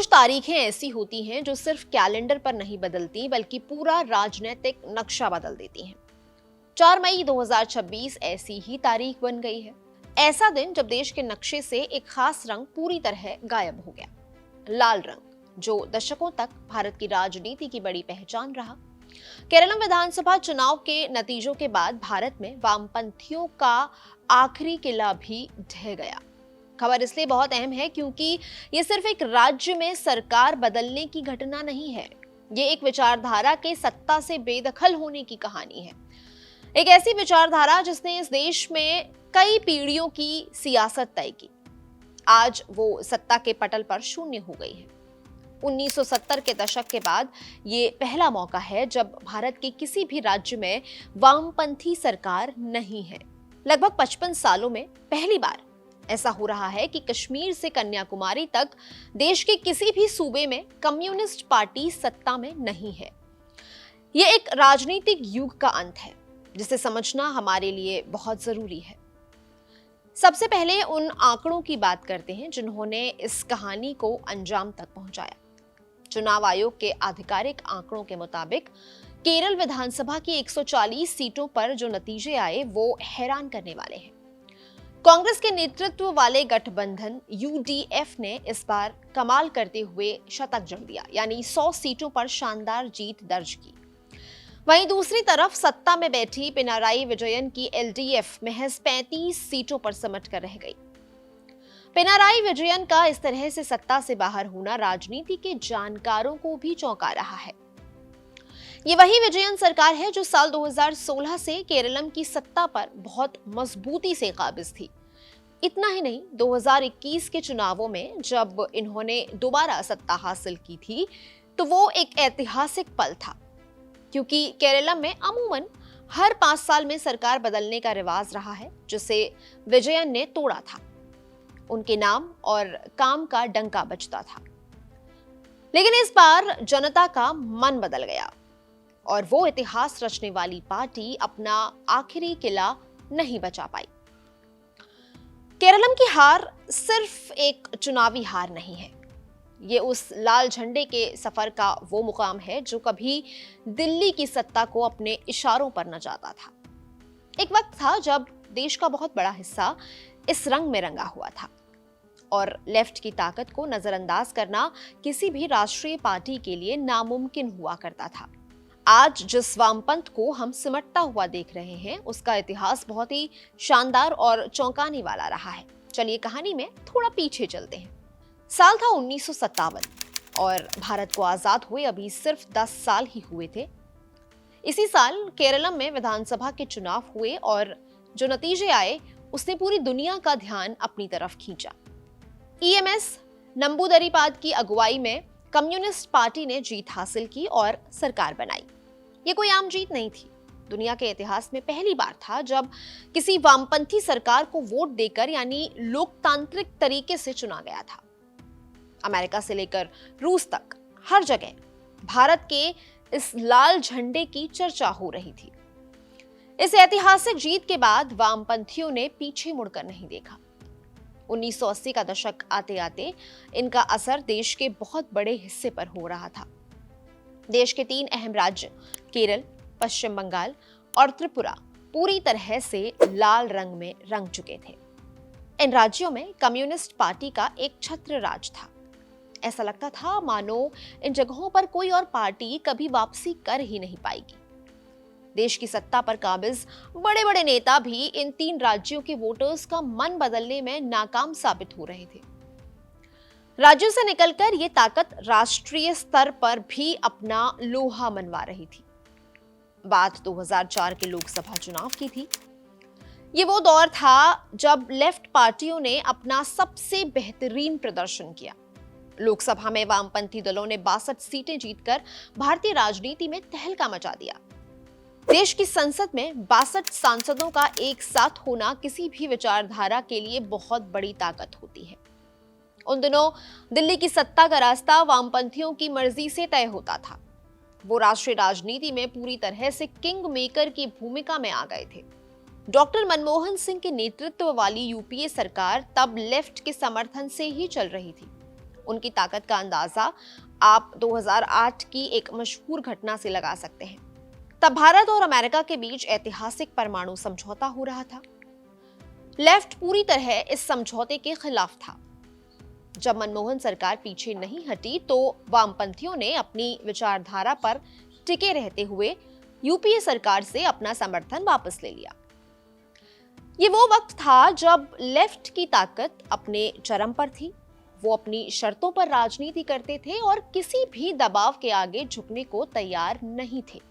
कुछ तारीखें ऐसी होती हैं जो सिर्फ कैलेंडर पर नहीं बदलती बल्कि पूरा राजनीतिक नक्शा बदल देती हैं। 4 मई 2026 ऐसी ही तारीख बन गई है। ऐसा दिन जब देश के नक्शे से एक खास रंग पूरी तरह गायब हो गया, लाल रंग, जो दशकों तक भारत की राजनीति की बड़ी पहचान रहा। केरल विधानसभा चुनाव के नतीजों के बाद भारत में वामपंथियों का आखिरी किला भी ढह गया। खबर इसलिए बहुत अहम है क्योंकि ये सिर्फ एक राज्य में सरकार बदलने की घटना नहीं है, ये एक विचारधारा के सत्ता से बेदखल होने की कहानी है। एक ऐसी विचारधारा जिसने इस देश में कई पीढ़ियों की सियासत तय की, आज वो सत्ता के पटल पर शून्य हो गई है। 1970 के दशक के बाद ये पहला मौका है जब भारत के किसी भी राज्य में वामपंथी सरकार नहीं है। लगभग 55 सालों में पहली बार ऐसा हो रहा है कि कश्मीर से कन्याकुमारी तक देश के किसी भी सूबे में कम्युनिस्ट पार्टी सत्ता में नहीं है। यह एक राजनीतिक युग का अंत है जिसे समझना हमारे लिए बहुत जरूरी है। सबसे पहले उन आंकड़ों की बात करते हैं जिन्होंने इस कहानी को अंजाम तक पहुंचाया। चुनाव आयोग के आधिकारिक आंकड़ों के मुताबिक केरल विधानसभा की 140 सीटों पर जो नतीजे आए वो हैरान करने वाले हैं। कांग्रेस के नेतृत्व वाले गठबंधन यूडीएफ ने इस बार कमाल करते हुए शतक जड़ दिया, यानी 100 सीटों पर शानदार जीत दर्ज की। वहीं दूसरी तरफ सत्ता में बैठी पिनाराई विजयन की एलडीएफ महज 35 सीटों पर सिमट कर रह गई। पिनाराई विजयन का इस तरह से सत्ता से बाहर होना राजनीति के जानकारों को भी चौंका रहा है। ये वही विजयन सरकार है जो साल 2016 से केरलम की सत्ता पर बहुत मजबूती से काबिज थी। इतना ही नहीं, 2021 के चुनावों में जब इन्होंने दोबारा सत्ता हासिल की थी तो वो एक ऐतिहासिक पल था, क्योंकि केरलम में अमूमन हर 5 साल में सरकार बदलने का रिवाज रहा है जिसे विजयन ने तोड़ा था। उनके नाम और काम का डंका बजता था। लेकिन इस बार जनता का मन बदल गया और वो इतिहास रचने वाली पार्टी अपना आखिरी किला नहीं बचा पाई। केरलम की हार सिर्फ एक चुनावी हार नहीं है, ये उस लाल झंडे के सफर का वो मुकाम है जो कभी दिल्ली की सत्ता को अपने इशारों पर न जाता था। एक वक्त था जब देश का बहुत बड़ा हिस्सा इस रंग में रंगा हुआ था और लेफ्ट की ताकत को नजरअंदाज करना किसी भी राष्ट्रीय पार्टी के लिए नामुमकिन हुआ करता था। आज जिस वामपंथ को हम सिमटता हुआ देख रहे हैं उसका इतिहास बहुत ही शानदार और चौंकाने वाला रहा है। चलिए कहानी में थोड़ा पीछे चलते हैं। साल था 1957 और भारत को आजाद हुए अभी सिर्फ 10 साल ही हुए थे। इसी साल केरलम में विधानसभा के चुनाव हुए और जो नतीजे आए उसने पूरी दुनिया का ध्यान अपनी तरफ खींचा। ईएमएस नंबूदरीपाद की अगुवाई में कम्युनिस्ट पार्टी ने जीत हासिल की और सरकार बनाई। ये कोई आम जीत नहीं थी। दुनिया के इतिहास में पहली बार था जब किसी वामपंथी सरकार को वोट देकर, यानी लोकतांत्रिक तरीके से चुना गया था। अमेरिका से लेकर रूस तक हर जगह भारत के इस लाल झंडे की चर्चा हो रही थी। इस ऐतिहासिक जीत के बाद वामपंथियों ने पीछे मुड़कर नहीं देखा। 1980 का दशक आते आते इनका असर देश के बहुत बड़े हिस्से पर हो रहा था। देश के 3 अहम राज्य केरल, पश्चिम बंगाल और त्रिपुरा पूरी तरह से लाल रंग में रंग चुके थे। इन राज्यों में कम्युनिस्ट पार्टी का एक छत्र राज था। ऐसा लगता था मानो इन जगहों पर कोई और पार्टी कभी वापसी कर ही नहीं पाएगी। देश की सत्ता पर काबिज बड़े बड़े नेता भी इन 3 राज्यों के वोटर्स का मन बदलने में नाकाम साबित हो रहे थे। राज्यों से निकलकर ये ताकत राष्ट्रीय स्तर पर भी अपना लोहा मनवा रही थी। बात 2004 के लोकसभा चुनाव की थी। ये वो दौर था जब लेफ्ट पार्टियों ने अपना सबसे बेहतरीन प्रदर्शन किया। लोकसभा में वामपंथी दलों ने 62 सीटें जीतकर भारतीय राजनीति में तहलका मचा दिया। देश की संसद में 62 सांसदों का एक साथ होना किसी भी विचारधारा के लिए बहुत बड़ी ताकत होती है। उन दिनों दिल्ली की सत्ता का रास्ता वामपंथियों की मर्जी से तय होता था। वो राष्ट्रीय राजनीति में पूरी तरह से किंग मेकर की भूमिका में आ गए थे। डॉक्टर मनमोहन सिंह के नेतृत्व वाली यूपीए सरकार तब लेफ्ट के समर्थन से ही चल रही थी उनकी ताकत का अंदाजा आप 2008 की एक मशहूर घटना से लगा सकते हैं। तब भारत और अमेरिका के बीच ऐतिहासिक परमाणु समझौता हो रहा था। लेफ्ट पूरी तरह इस समझौते के खिलाफ था। जब मनमोहन सरकार पीछे नहीं हटी तो वामपंथियों ने अपनी विचारधारा पर टिके रहते हुए यूपीए सरकार से अपना समर्थन वापस ले लिया। ये वो वक्त था जब लेफ्ट की ताकत अपने चरम पर थी। वो अपनी शर्तों पर राजनीति करते थे और किसी भी दबाव के आगे झुकने को तैयार नहीं थे।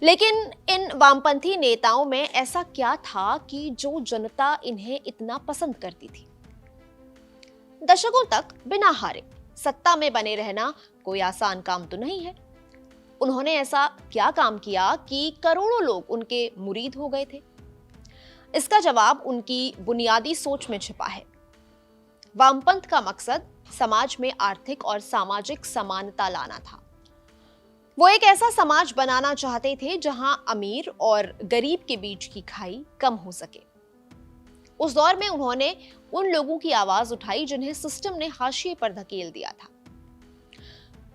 लेकिन इन वामपंथी नेताओं में ऐसा क्या था कि जो जनता इन्हें इतना पसंद करती थी? दशकों तक बिना हारे सत्ता में बने रहना कोई आसान काम तो नहीं है। उन्होंने ऐसा क्या काम किया कि करोड़ों लोग उनके मुरीद हो गए थे? इसका जवाब उनकी बुनियादी सोच में छिपा है। वामपंथ का मकसद समाज में आर्थिक और सामाजिक समानता लाना था। वो एक ऐसा समाज बनाना चाहते थे जहां अमीर और गरीब के बीच की खाई कम हो सके। उस दौर में उन्होंने उन लोगों की आवाज उठाई जिन्हें सिस्टम ने हाशिए पर धकेल दिया था।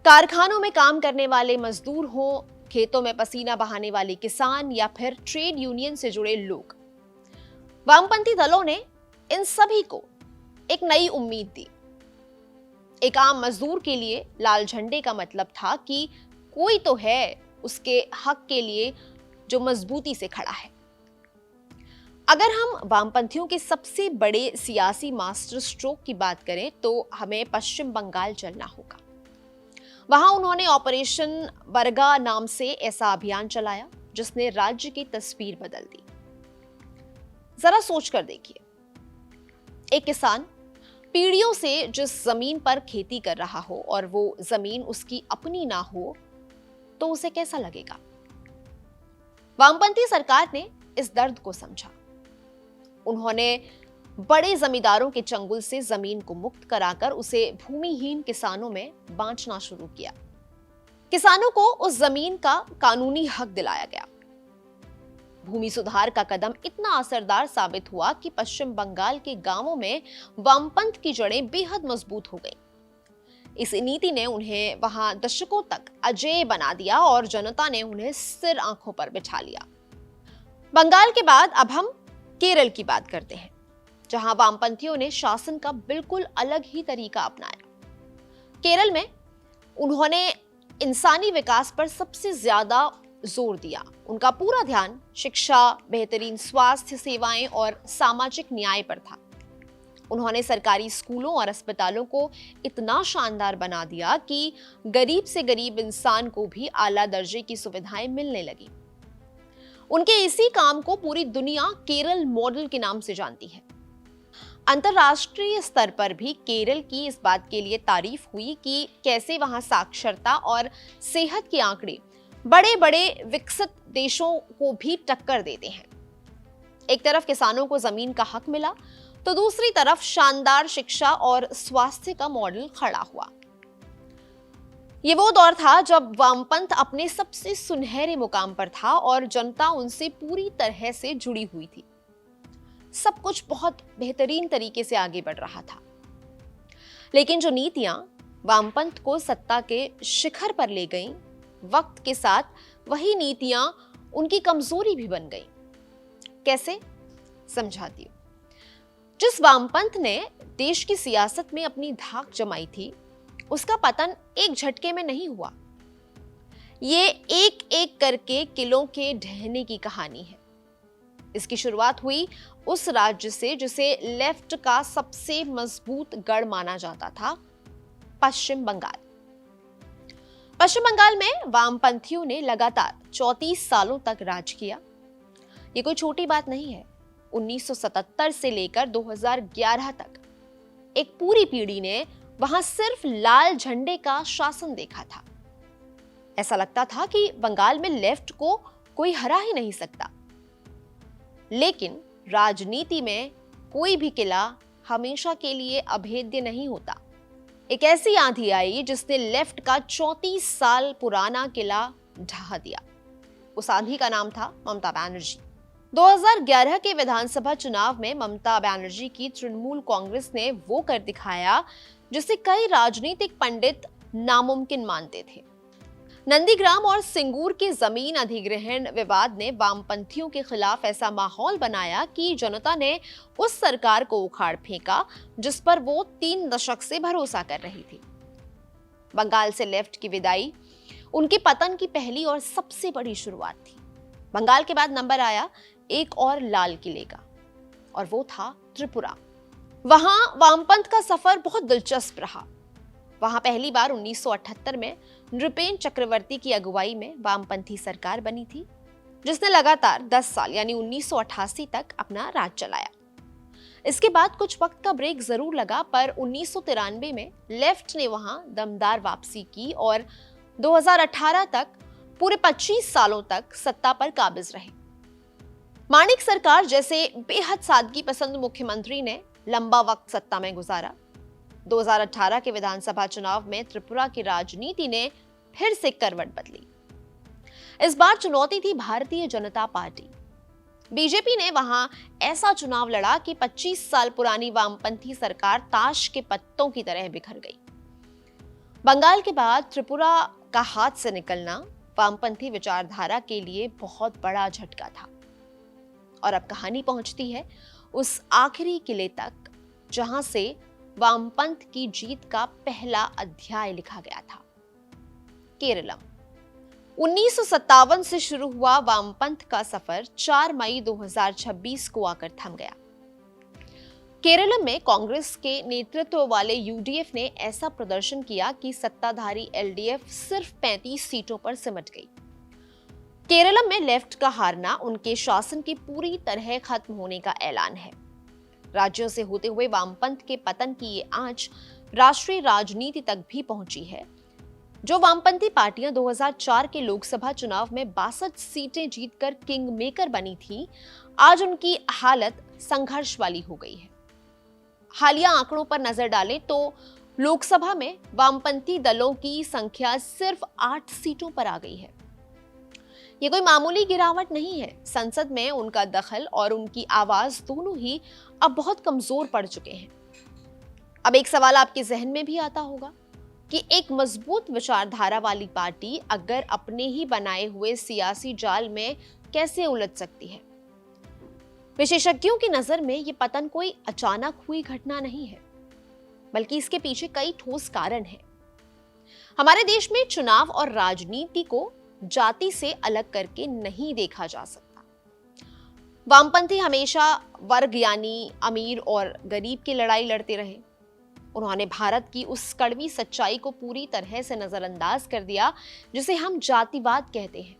कारखानों में काम करने वाले मजदूर हों, खेतों में पसीना बहाने वाले किसान या फिर ट्रेड यूनियन से जुड़े लोग। वामपंथी दलों ने इन सभी को एक नई उम्मीद दी। एक आम मजदूर के लिए लाल झंडे का मतलब था कि कोई तो है उसके हक के लिए जो मजबूती से खड़ा है। अगर हम वामपंथियों के सबसे बड़े सियासी मास्टर स्ट्रोक की बात करें तो हमें पश्चिम बंगाल चलना होगा। वहां उन्होंने ऑपरेशन बरगा नाम से ऐसा अभियान चलाया जिसने राज्य की तस्वीर बदल दी। जरा सोच कर देखिए, एक किसान पीढ़ियों से जिस जमीन पर खेती कर रहा हो और वो जमीन उसकी अपनी ना हो तो उसे कैसा लगेगा? वामपंथी सरकार ने इस दर्द को समझा। उन्होंने बड़े जमींदारों के चंगुल से जमीन को मुक्त कराकर उसे भूमिहीन किसानों में बांटना शुरू किया। किसानों को उस जमीन का कानूनी हक दिलाया गया। भूमि सुधार का कदम इतना असरदार साबित हुआ कि पश्चिम बंगाल के गांवों में वामपंथ की जड़ें बेहद मजबूत हो गईं। इस नीति ने उन्हें वहां दशकों तक अजेय बना दिया और जनता ने उन्हें सिर आंखों पर बिठा लिया। बंगाल के बाद अब हम केरल की बात करते हैं, जहां वामपंथियों ने शासन का बिल्कुल अलग ही तरीका अपनाया। केरल में उन्होंने इंसानी विकास पर सबसे ज्यादा जोर दिया। उनका पूरा ध्यान शिक्षा, बेहतरीन स्वास्थ्य सेवाएं और सामाजिक न्याय पर था। उन्होंने सरकारी स्कूलों और अस्पतालों को इतना शानदार बना दिया कि गरीब से गरीब इंसान को भी आला दर्जे की सुविधाएं मिलने लगी। उनके इसी काम को पूरी दुनिया केरल मॉडल के नाम से जानती है। अंतरराष्ट्रीय स्तर पर भी केरल की इस बात के लिए तारीफ हुई कि कैसे वहां साक्षरता और सेहत के आंकड़े बड़े बड़े विकसित देशों को भी टक्कर देते हैं। एक तरफ किसानों को जमीन का हक मिला तो दूसरी तरफ शानदार शिक्षा और स्वास्थ्य का मॉडल खड़ा हुआ। ये वो दौर था जब वामपंथ अपने सबसे सुनहरे मुकाम पर था और जनता उनसे पूरी तरह से जुड़ी हुई थी। सब कुछ बहुत बेहतरीन तरीके से आगे बढ़ रहा था। लेकिन जो नीतियां वामपंथ को सत्ता के शिखर पर ले गईं, वक्त के साथ वही नीतियां उनकी कमजोरी भी बन गईं। कैसे? समझाती हूं। जिस वामपंथ ने देश की सियासत में अपनी धाक जमाई थी, उसका पतन एक झटके में नहीं हुआ। ये एक एक करके किलों के ढहने की कहानी है। इसकी शुरुआत हुई उस राज्य से जिसे लेफ्ट का सबसे मजबूत गढ़ माना जाता था, पश्चिम बंगाल। पश्चिम बंगाल में वामपंथियों ने लगातार 34 सालों तक राज किया। ये कोई छोटी बात नहीं है। 1977 से लेकर 2011 तक एक पूरी पीढ़ी ने वहां सिर्फ लाल झंडे का शासन देखा था। ऐसा लगता था कि बंगाल में लेफ्ट को कोई हरा ही नहीं सकता। लेकिन राजनीति में कोई भी किला हमेशा के लिए अभेद्य नहीं होता। एक ऐसी आंधी आई जिसने लेफ्ट का 34 साल पुराना किला ढहा दिया। उस आंधी का नाम था ममता बनर्जी। 2011 के विधानसभा चुनाव में ममता बनर्जी की तृणमूल कांग्रेस ने वो कर दिखाया जिसे कई राजनीतिक पंडित नामुमकिन मानते थे। नंदीग्राम और सिंगूर के जमीन अधिग्रहण विवाद ने वामपंथियों के खिलाफ ऐसा माहौल बनाया कि जनता ने उस सरकार को उखाड़ फेंका जिस पर वो 3 दशक से भरोसा कर रही थी। बंगाल से लेफ्ट की विदाई उनके पतन की पहली और सबसे बड़ी शुरुआत थी। बंगाल के बाद नंबर आया एक और लाल किले का, और वो था त्रिपुरा। वहां वामपंथ का सफर बहुत दिलचस्प रहा। वहां पहली बार 1978 में नृपेन चक्रवर्ती की अगुवाई में वामपंथी सरकार बनी थी, जिसने लगातार 10 साल यानी 1988 तक अपना राज चलाया। इसके बाद कुछ वक्त का ब्रेक जरूर लगा, पर 1993 में लेफ्ट ने वहां दमदार वापसी की और 2018 तक पूरे 25 सालों तक सत्ता पर काबिज रहे। माणिक सरकार जैसे बेहद सादगी पसंद मुख्यमंत्री ने लंबा वक्त सत्ता में गुजारा। 2018 के विधानसभा चुनाव में त्रिपुरा की राजनीति ने फिर से करवट बदली। इस बार चुनौती थी भारतीय जनता पार्टी। बीजेपी ने वहां ऐसा चुनाव लड़ा कि 25 साल पुरानी वामपंथी सरकार ताश के पत्तों की तरह बिखर गई। बंगाल के बाद त्रिपुरा का हाथ से निकलना वामपंथी विचारधारा के लिए बहुत बड़ा झटका था। और अब कहानी पहुंचती है उस आखिरी किले तक जहां से वामपंथ की जीत का पहला अध्याय लिखा गया था, केरलम। 1957 से शुरू हुआ वामपंथ का सफर 4 मई 2026 को आकर थम गया। केरलम में कांग्रेस के नेतृत्व वाले यूडीएफ ने ऐसा प्रदर्शन किया कि सत्ताधारी एलडीएफ सिर्फ 35 सीटों पर सिमट गई। केरलम में लेफ्ट का हारना उनके शासन के पूरी तरह खत्म होने का ऐलान है। राज्यों से होते हुए वामपंथ के पतन की ये आंच राष्ट्रीय राजनीति तक भी पहुंची है। जो वामपंथी पार्टियां 2004 के लोकसभा चुनाव में 62 सीटें जीतकर किंग मेकर बनी थी, आज उनकी हालत संघर्ष वाली हो गई है। हालिया आंकड़ों पर नजर डालें तो लोकसभा में वामपंथी दलों की संख्या सिर्फ 8 सीटों पर आ गई है। ये कोई मामूली गिरावट नहीं है। संसद में उनका दखल और उनकी आवाज दोनों ही अब बहुत कमजोर पड़ चुके हैं। अब एक सवाल आपके जहन में भी आता होगा कि एक मजबूत विचारधारा वाली पार्टी अगर अपने ही बनाए हुए सियासी जाल में कैसे उलझ सकती है। विशेषज्ञों की नजर में ये पतन कोई अचानक हुई घटना नहीं है, बल्कि इसके पीछे कई ठोस कारण हैं। हमारे देश में चुनाव और राजनीति को जाति से अलग करके नहीं देखा जा सकता। वामपंथी हमेशा वर्ग यानी अमीर और गरीब की लड़ाई लड़ते रहे। उन्होंने भारत की उस कड़वी सच्चाई को पूरी तरह से नजरअंदाज कर दिया जिसे हम जातिवाद कहते हैं।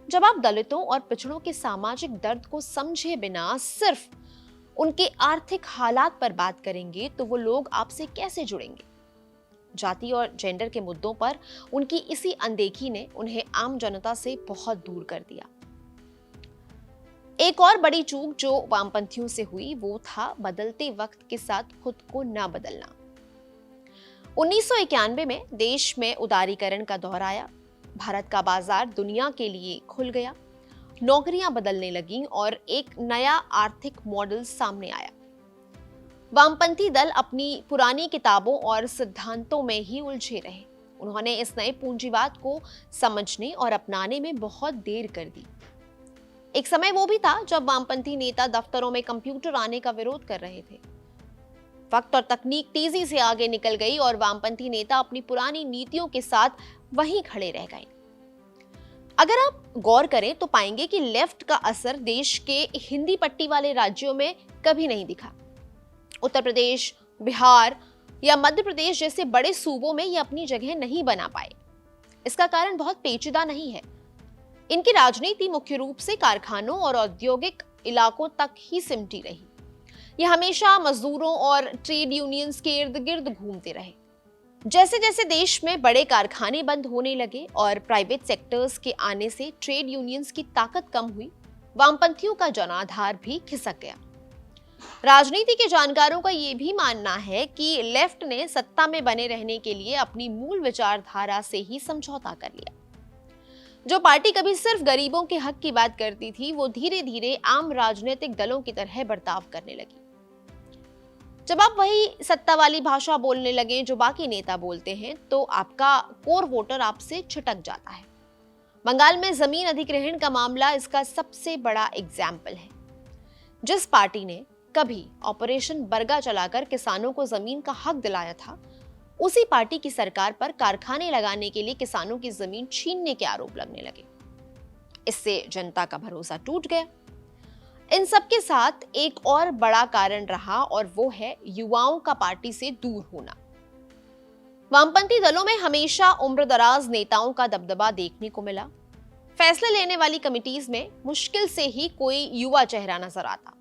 जब आप दलितों और पिछड़ों के सामाजिक दर्द को समझे बिना सिर्फ उनके आर्थिक हालात पर बात करेंगे तो वो लोग आपसे कैसे जुड़ेंगे। जाति और जेंडर के मुद्दों पर उनकी इसी अनदेखी ने उन्हें आम जनता से बहुत दूर कर दिया। एक और बड़ी चूक जो वामपंथियों से हुई वो था बदलते वक्त के साथ खुद को ना बदलना। 1991 में देश में उदारीकरण का दौर आया। भारत का बाजार दुनिया के लिए खुल गया, नौकरियां बदलने लगीं और एक नया आर्थिक मॉडल सामने आया। वामपंथी दल अपनी पुरानी किताबों और सिद्धांतों में ही उलझे रहे। उन्होंने इस नए पूंजीवाद को समझने और अपनाने में बहुत देर कर दी। एक समय वो भी था जब वामपंथी नेता दफ्तरों में कंप्यूटर आने का विरोध कर रहे थे। वक्त और तकनीक तेजी से आगे निकल गई और वामपंथी नेता अपनी पुरानी नीतियों के साथ वहीं खड़े रह गए। अगर आप गौर करें तो पाएंगे कि लेफ्ट का असर देश के हिंदी पट्टी वाले राज्यों में कभी नहीं दिखा। उत्तर प्रदेश, बिहार या मध्य प्रदेश जैसे बड़े सूबों में ये अपनी जगह नहीं बना पाए। इसका कारण बहुत पेचीदा नहीं है। इनकी राजनीति मुख्य रूप से कारखानों और औद्योगिक इलाकों तक ही सिमटी रही। ये हमेशा मजदूरों और ट्रेड यूनियंस के इर्द गिर्द घूमते रहे। जैसे जैसे देश में बड़े कारखाने बंद होने लगे और प्राइवेट सेक्टर्स के आने से ट्रेड यूनियंस की ताकत कम हुई, वामपंथियों का जनाधार भी खिसक गया। राजनीति के जानकारों का यह भी मानना है कि लेफ्ट ने सत्ता में बने रहने के लिए अपनी मूल विचारधारा से ही समझौता कर लिया। जो पार्टी कभी सिर्फ गरीबों के हक की बात करती थी, वो धीरे धीरे आम राजनीतिक दलों की तरह बर्ताव करने लगी। जब आप वही सत्ता वाली भाषा बोलने लगे जो बाकी नेता बोलते हैं, तो आपका कोर वोटर आपसे छिटक जाता है। बंगाल में जमीन अधिग्रहण का मामला इसका सबसे बड़ा एग्जाम्पल है। जिस पार्टी ने कभी ऑपरेशन बरगा चलाकर किसानों को जमीन का हक दिलाया था, उसी पार्टी की सरकार पर कारखाने लगाने के लिए किसानों की जमीन छीनने के आरोप लगने लगे। इससे जनता का भरोसा टूट गया। इन सब के साथ एक और बड़ा कारण रहा, और वो है युवाओं का पार्टी से दूर होना। वामपंथी दलों में हमेशा उम्रदराज नेताओं का दबदबा देखने को मिला। फैसले लेने वाली कमिटीज में मुश्किल से ही कोई युवा चेहरा नजर आता।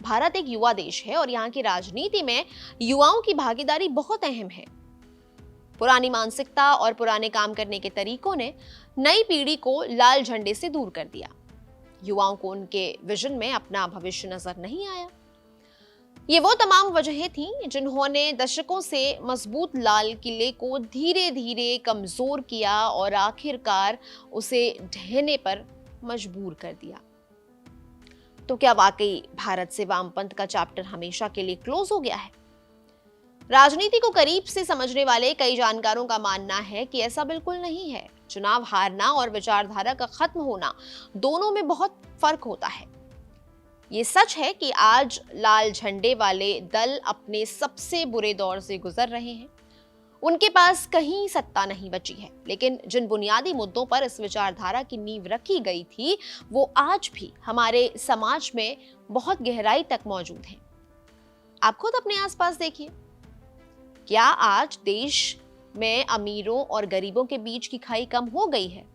भारत एक युवा देश है और यहाँ की राजनीति में युवाओं की भागीदारी बहुत अहम है। पुरानी मानसिकता और पुराने काम करने के तरीकों ने नई पीढ़ी को लाल झंडे से दूर कर दिया। युवाओं को उनके विजन में अपना भविष्य नजर नहीं आया। ये वो तमाम वजहें थीं जिन्होंने दशकों से मजबूत लाल किले को धीरे धीरे कमजोर किया और आखिरकार उसे ढहने पर मजबूर कर दिया। तो क्या वाकई भारत से वामपंथ का चैप्टर हमेशा के लिए क्लोज हो गया है? राजनीति को करीब से समझने वाले कई जानकारों का मानना है कि ऐसा बिल्कुल नहीं है। चुनाव हारना और विचारधारा का खत्म होना, दोनों में बहुत फर्क होता है। ये सच है कि आज लाल झंडे वाले दल अपने सबसे बुरे दौर से गुजर रहे हैं। उनके पास कहीं सत्ता नहीं बची है, लेकिन जिन बुनियादी मुद्दों पर इस विचारधारा की नींव रखी गई थी, वो आज भी हमारे समाज में बहुत गहराई तक मौजूद हैं। आप खुद अपने आसपास देखिए, क्या आज देश में अमीरों और गरीबों के बीच की खाई कम हो गई है?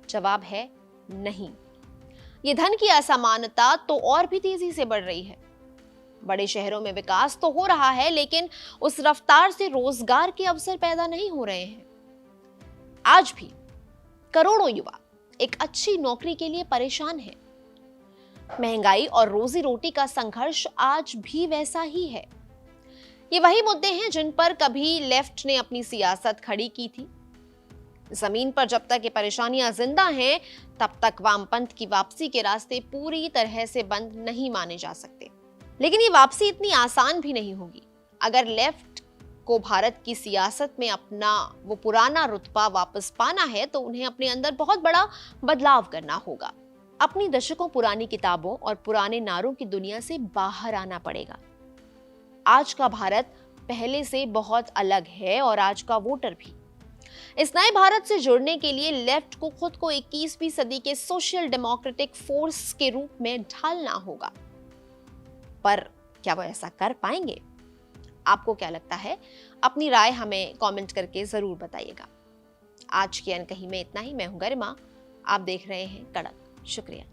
जवाब है नहीं। ये धन की असमानता तो और भी तेजी से बढ़ रही है। बड़े शहरों में विकास तो हो रहा है, लेकिन उस रफ्तार से रोजगार के अवसर पैदा नहीं हो रहे हैं। आज भी करोड़ों युवा एक अच्छी नौकरी के लिए परेशान हैं। महंगाई और रोजी रोटी का संघर्ष आज भी वैसा ही है। ये वही मुद्दे हैं जिन पर कभी लेफ्ट ने अपनी सियासत खड़ी की थी। जमीन पर जब तक ये परेशानियां जिंदा हैं, तब तक वामपंथ की वापसी के रास्ते पूरी तरह से बंद नहीं माने जा सकते। लेकिन ये वापसी इतनी आसान भी नहीं होगी। अगर लेफ्ट को भारत की सियासत में अपना वो पुराना रुतबा वापस पाना है, तो उन्हें अपने अंदर बहुत बड़ा बदलाव करना होगा। अपनी दशकों पुरानी किताबों और पुराने नारों की दुनिया से बाहर आना पड़ेगा। आज का भारत पहले से बहुत अलग है, और आज का वोटर भी। इस नए भारत से जुड़ने के लिए लेफ्ट को खुद को 21वीं सदी के सोशल डेमोक्रेटिक फोर्स के रूप में ढालना होगा। पर क्या वो ऐसा कर पाएंगे? आपको क्या लगता है? अपनी राय हमें कमेंट करके जरूर बताइएगा। आज की अनकही में इतना ही। मैं हूं गरिमा, आप देख रहे हैं कड़क। शुक्रिया।